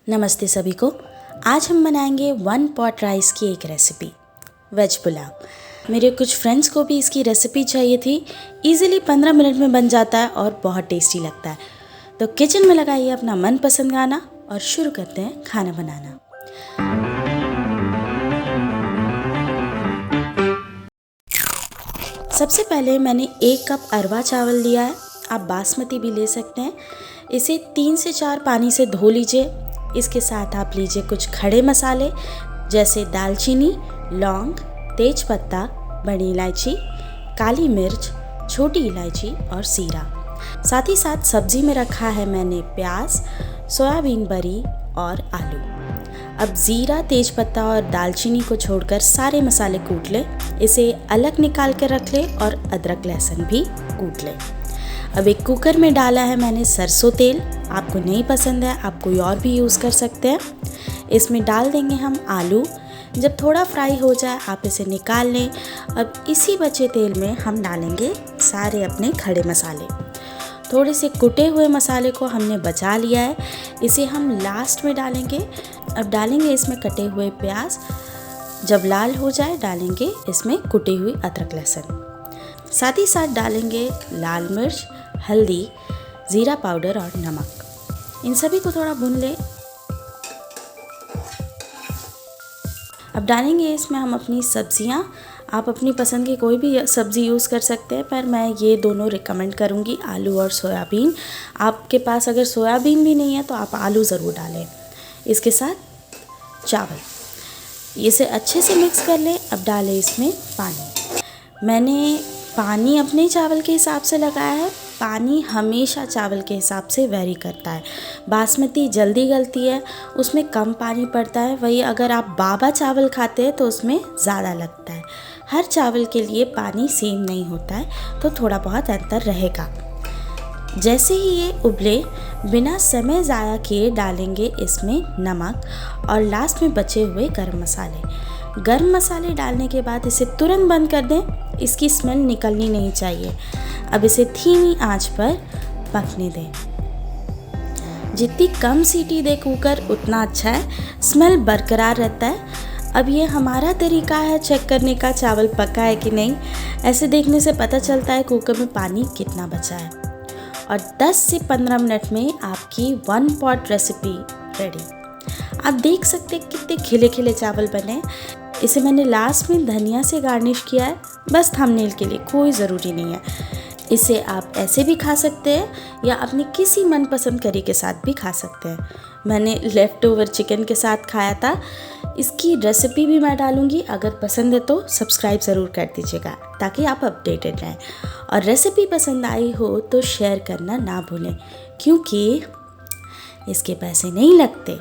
नमस्ते सभी को। आज हम बनाएंगे 1 पॉट राइस की एक रेसिपी, वेज पुलाव। मेरे कुछ फ्रेंड्स को भी इसकी रेसिपी चाहिए थी। इजीली 15 मिनट में बन जाता है और बहुत टेस्टी लगता है। तो किचन में लगाइए अपना मनपसंद गाना और शुरू करते हैं खाना बनाना। सबसे पहले मैंने 1 कप अरवा चावल लिया है। आप बासमती भी ले सकते हैं। इसे 3 से 4 पानी से धो लीजिए। इसके साथ आप लीजिए कुछ खड़े मसाले जैसे दालचीनी, लौंग, तेज पत्ता, बड़ी इलायची, काली मिर्च, छोटी इलायची और जीरा। साथ ही साथ सब्जी में रखा है मैंने प्याज, सोयाबीन बरी और आलू। अब जीरा, तेज पत्ता और दालचीनी को छोड़कर सारे मसाले कूट लें। इसे अलग निकाल कर रख लें और अदरक लहसुन भी कूट लें। अब एक कुकर में डाला है मैंने सरसों तेल। आपको नहीं पसंद है आप कोई और भी यूज़ कर सकते हैं। इसमें डाल देंगे हम आलू। जब थोड़ा फ्राई हो जाए आप इसे निकाल लें। अब इसी बचे तेल में हम डालेंगे सारे अपने खड़े मसाले। थोड़े से कुटे हुए मसाले को हमने बचा लिया है, इसे हम लास्ट में डालेंगे। अब डालेंगे इसमें कटे हुए प्याज। जब लाल हो जाए डालेंगे इसमें कुटी हुई अदरक लहसुन। साथ ही साथ डालेंगे लाल मिर्च, हल्दी, ज़ीरा पाउडर और नमक। इन सभी को थोड़ा भून लें। अब डालेंगे इसमें हम अपनी सब्जियां। आप अपनी पसंद की कोई भी सब्ज़ी यूज़ कर सकते हैं, पर मैं ये दोनों रिकमेंड करूँगी, आलू और सोयाबीन। आपके पास अगर सोयाबीन भी नहीं है तो आप आलू ज़रूर डालें। इसके साथ चावल, इसे अच्छे से मिक्स कर लें। अब डालें इसमें पानी। मैंने पानी अपने चावल के हिसाब से लगाया है। पानी हमेशा चावल के हिसाब से वेरी करता है। बासमती जल्दी गलती है, उसमें कम पानी पड़ता है। वही अगर आप बाबा चावल खाते हैं तो उसमें ज़्यादा लगता है। हर चावल के लिए पानी सेम नहीं होता है, तो थोड़ा बहुत अंतर रहेगा। जैसे ही ये उबले, बिना समय ज़ाया किए डालेंगे इसमें नमक और लास्ट में बचे हुए गरम मसाले। गरम मसाले डालने के बाद इसे तुरंत बंद कर दें। इसकी स्मेल निकलनी नहीं चाहिए। अब इसे धीमी आंच पर पकने दें। जितनी कम सीटी दे कुकर उतना अच्छा है, स्मेल बरकरार रहता है। अब ये हमारा तरीका है चेक करने का चावल पका है कि नहीं। ऐसे देखने से पता चलता है कुकर में पानी कितना बचा है। और 10 से 15 मिनट में आपकी 1 पॉट रेसिपी रेडी। आप देख सकते हैं कितने खिले खिले चावल बने। इसे मैंने लास्ट में धनिया से गार्निश किया है, बस थंबनेल के लिए, कोई ज़रूरी नहीं है। इसे आप ऐसे भी खा सकते हैं या अपने किसी मनपसंद करी के साथ भी खा सकते हैं। मैंने लेफ़्ट ओवर चिकन के साथ खाया था। इसकी रेसिपी भी मैं डालूँगी। अगर पसंद है तो सब्सक्राइब ज़रूर कर दीजिएगा ताकि आप अपडेटेड रहें। और रेसिपी पसंद आई हो तो शेयर करना ना भूलें, क्योंकि इसके पैसे नहीं लगते।